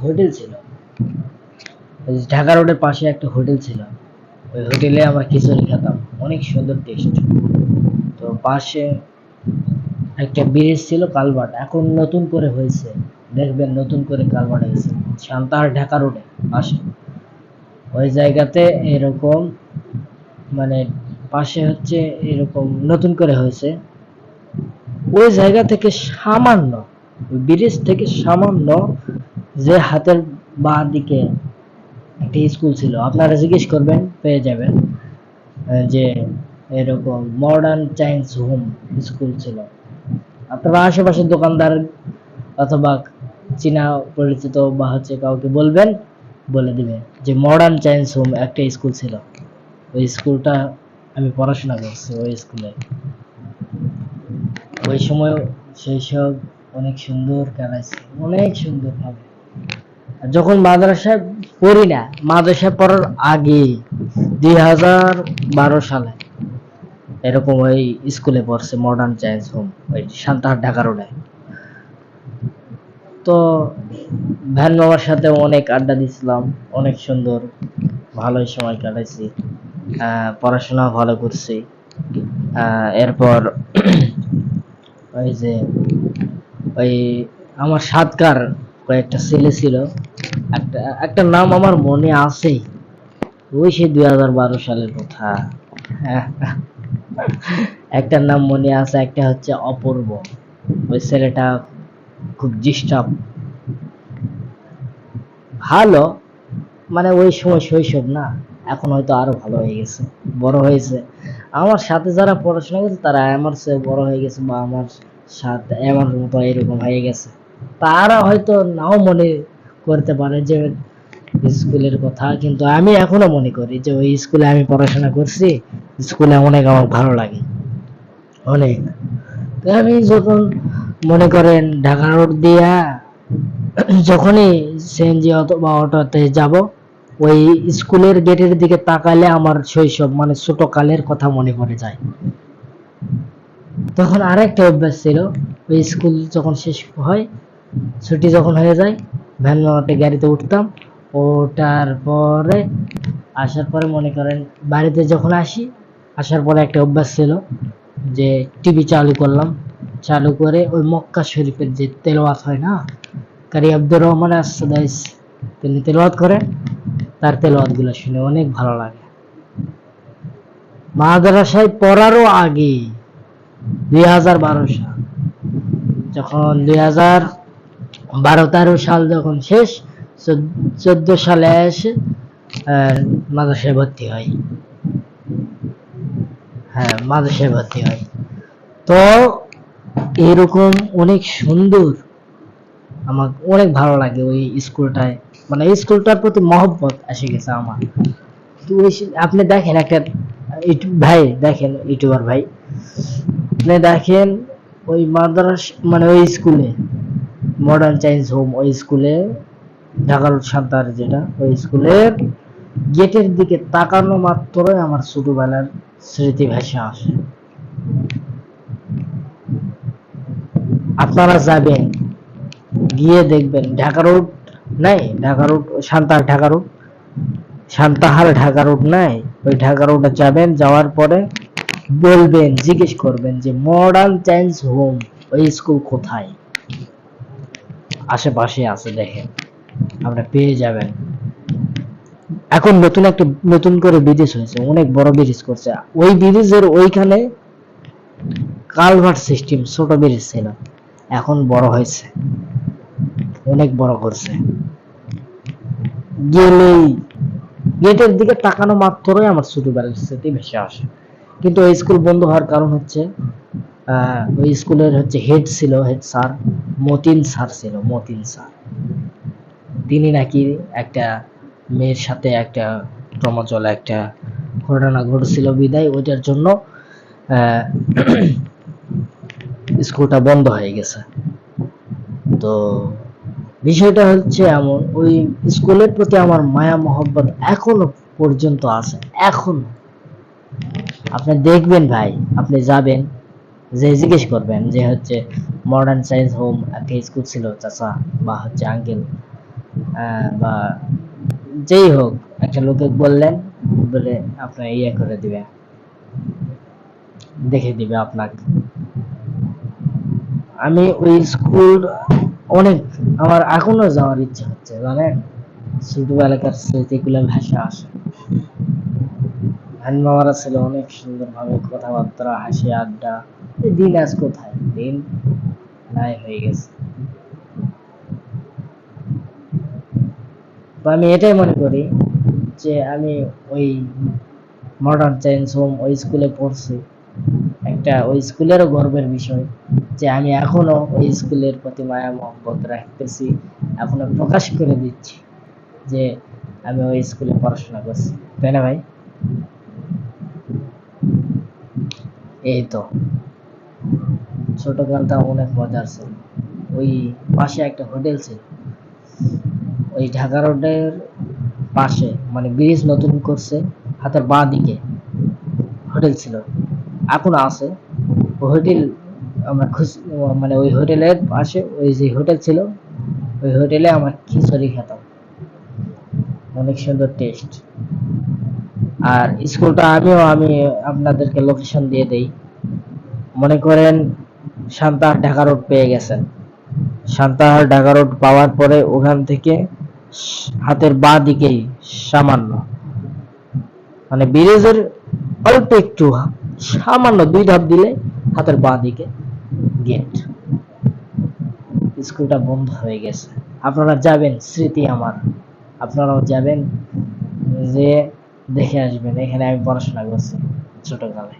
Hotel ছিল, ঢাকা রোডের পাশে একটা হোটেল ছিল। ওই হোটেলে আমরা খিচুড়ি খেতাম, অনেক সুন্দর টেস্ট। তো পাশে একটা ব্রিজ ছিল, কালভার্ট, এখন নতুন করে হয়েছে, দেখবেন নতুন করে কালভার্ট হয়েছে সান্তাহার ঢাকা রোডে পাশে। ওই জায়গাতে এরকম মানে পাশে হচ্ছে এরকম নতুন করে হয়েছে। ওই জায়গা থেকে সামান্য, ব্রিজ থেকে সামান্য যে হাতের বাঁ দিকে একটা স্কুল ছিল, আপনারা জিজ্ঞেস করবেন পেয়ে যাবেন, যে এরকম মডার্ন চাইন্স হোম স্কুল ছিল। আপনারা আশেপাশের দোকানদার অথবা চীনা পরিচিত বা হচ্ছে কাউকে বলবেন, বলে দিবে যে মডার্ন চাইন্স হোম একটা স্কুল ছিল। ওই স্কুলটা আমি পড়াশোনা করছি ওই স্কুলে। ওই সময় সেই সব অনেক সুন্দর কাটাইছি, অনেক সুন্দর ভাবে। যখন মাদ্রাসায় পড়ি না, মাদ্রাসায় পড়ার আগে 2012 সালে এরকম ওই স্কুলে পড়ছে, মডার্ন চাইন্স হোম, ওই সান্তাহার ঢাকা রোডে। তো ভ্যান বাবার সাথে অনেক আড্ডা দিছিলাম, অনেক সুন্দর ভালোই সময় কাটাইছি, পড়াশোনা ভালো করছি। এরপর ওই যে ওই আমার সাতকার কয়েকটা ছেলে ছিল, একটা একটা নাম আমার মনে আছে, ওই সে 2012 সালের কথা। একটা নাম মনে আছে, একটা হচ্ছে অপূর্ব। ওই ছেলেটা খুব ডিস্টার্ব, ভালো, মানে ওই সময় শৈশব না, এখন হয়তো আরো ভালো হয়ে গেছে, বড় হয়েছে। আমার সাথে যারা পড়াশোনা করছে তারা আমার চেয়ে বড় হয়ে গেছে, বা আমার সাথে আমার মতো এরকম হয়ে গেছে। তারা হয়তো নাও মনে করতে পারে যে স্কুলের কথা, কিন্তু আমি এখনো মনে করি যে ওই স্কুলে আমি পড়াশোনা করছি, স্কুলে অনেক আমার ভালো লাগে, অনেক। তো আমি যখন মনে করেন ঢাকা রোড দিয়া যখনই সিএনজি অথবা অটোতে যাব, ওই স্কুলের গেটের দিকে তাকালে আমার শৈশব মানে ছোট কালের কথা মনে পড়ে যায়। তখন আরেকটা অভ্যাস ছিল, ওই স্কুল যখন শেষ হয়, ছুটি যখন হয়ে যায়, ভ্যান মামাতে গাড়িতে উঠতাম। ওঠার পরে আসার পরে মনে করেন বাড়িতে যখন আসি, আসার পরে একটা অভ্যাস ছিল যে টিভি চালু করলাম, চালু করে ওই মক্কা শরীফের যে তেলাওয়াত হয় না, কারি আব্দুর রহমান আসসাদাইস তিনি তেলাওয়াত করে, তার তেলাওয়াত গুলো শুনে অনেক ভালো লাগে। মাদ্রাসায় পড়ারও আগে 2012 সাল, যখন 2012-13 সাল যখন শেষ, 14 সালে এসে মাদ্রাসায় ভর্তি হয়। হ্যাঁ, মাদ্রাসায় ভর্তি হয়। তো এরকম অনেক সুন্দর, আমার অনেক ভালো লাগে ওই স্কুলটায়, মানে স্কুলটার প্রতি মহব্বত এসে গেছে আমার। তো আপনি দেখেন একটা ভাই, দেখেন ইউটিউবার ভাই, আপনি দেখেন ওই মাদ্রাস মানে ওই স্কুলে মডার্ন চাইন্স হোম, ওই স্কুলে ঢাকা রোড সান্তাহার যেটা, ওই স্কুলের গেটের দিকে তাকানো মাত্রই আমার ছোটবেলার স্মৃতি ভেসে আসে। আপনারা যাবেন, গিয়ে দেখবেন ঢাকা রোড নাই, Dhaka road Santahar Dhaka road, Santahar Dhaka road নাই, ওই ঢাকা রোডে যাবেন, যাওয়ার পরে বলবেন, জিজ্ঞেস করবেন যে মডার্ন চাইন্স হোম ওই স্কুল কোথায়, আশেপাশে আছে, দেখেন আপনি পেয়ে যাবেন। এখন নতুন করে ব্রিজ হয়েছে, অনেক বড় ব্রিজ করছে। ওই ব্রিজের ওইখানে কালভার্ট সিস্টেম ছোট ব্রিজ ছিল, এখন বড় হয়েছে, অনেক বড় করছে। গেলেই গেটের দিকে তাকানো মাত্রই আমার ছোটবেলার স্মৃতি ভেসে আসে। কিন্তু ওই স্কুল বন্ধ হওয়ার কারণ হচ্ছে ওই স্কুলের হচ্ছে হেড ছিল, হেড স্যার মতিন স্যার ছিল, মতিন স্যার। তিনি নাকি একটা মেয়ের সাথে একটা প্রমচলে একটা ঘটনা ঘটেছিল, বিদায় ওইটার জন্য স্কুলটা বন্ধ হয়ে গেছে। তো বিষয়টা হচ্ছে এমন, ওই স্কুলের প্রতি আমার মায়া মহব্বত এখনো পর্যন্ত আছে। এখনো আপনি দেখবেন ভাই, আপনি যাবেন, যে জিজ্ঞেস করবেন যে হচ্ছে মডার্ন সায়েন্স হোম একটা স্কুল ছিল চাচা বা হচ্ছে আঙ্কেল, বা যেই হোক, একটা লোকে বললেন, বলে আপনার ইয়ে করে দিবে, দেখে দিবে আপনাকে। আমি ওই স্কুল অনেক, আমার এখনো যাওয়ার ইচ্ছা হচ্ছে জানেন, ছোটবেলাকার স্মৃতিগুলো ভেসে আসে। হ্যান্ড মামারা ছিল অনেক সুন্দর ভাবে কথাবার্তা, হাসি আড্ডা। এই দিন আজ কোথায়, দিন নাই হয়ে গেছে। তো আমি এটাই মনে করি যে আমি ওই মডার্ন সায়েন্স হোম ওই স্কুলে পড়ছি, একটা ওই স্কুলেরও গর্বের বিষয় যে আমি এখনো ওই স্কুলের প্রতি মায়া মহব্বত রাখতেছি, এখনো প্রকাশ করে দিচ্ছি যে আমি ওই স্কুলে পড়াশোনা করছি, তাই না ভাই? এই তো, ছোটকালটা অনেক মজার ছিল। ওই পাশে একটা হোটেল ছিল, ওই ঢাকা রোডের পাশে, মানে ব্রিজ নতুন করছে, হাতের বাঁ দিকে হোটেল ছিল, এখনো আছে হোটেল। আমরা মানে ওই হোটেলের পাশে ওই যে হোটেল ছিল, ওই হোটেলে আমরা খিচুড়ি খেতাম, অনেক সুন্দর টেস্ট। আর স্কুলটা আমি আপনাদেরকে লোকেশন দিয়ে দেই। মনে করেন সান্তাহার ঢাকা রোড পেয়ে গেছেন, সান্তাহার ঢাকা রোড পাওয়ার পরে ওখান থেকে হাতের বাঁ দিকেই সামান্য, মানে ব্রিজের অল্প একটু সামান্য 2 ধাপ দিলে হাতের বাঁ দিকে গেট। স্কুলটা বন্ধ হয়ে গেছে, আপনারা যাবেন, স্মৃতি আমার, আপনারাও যাবেন, যে দেখে আসবেন, এখানে আমি পড়াশোনা করছি ছোটকালে।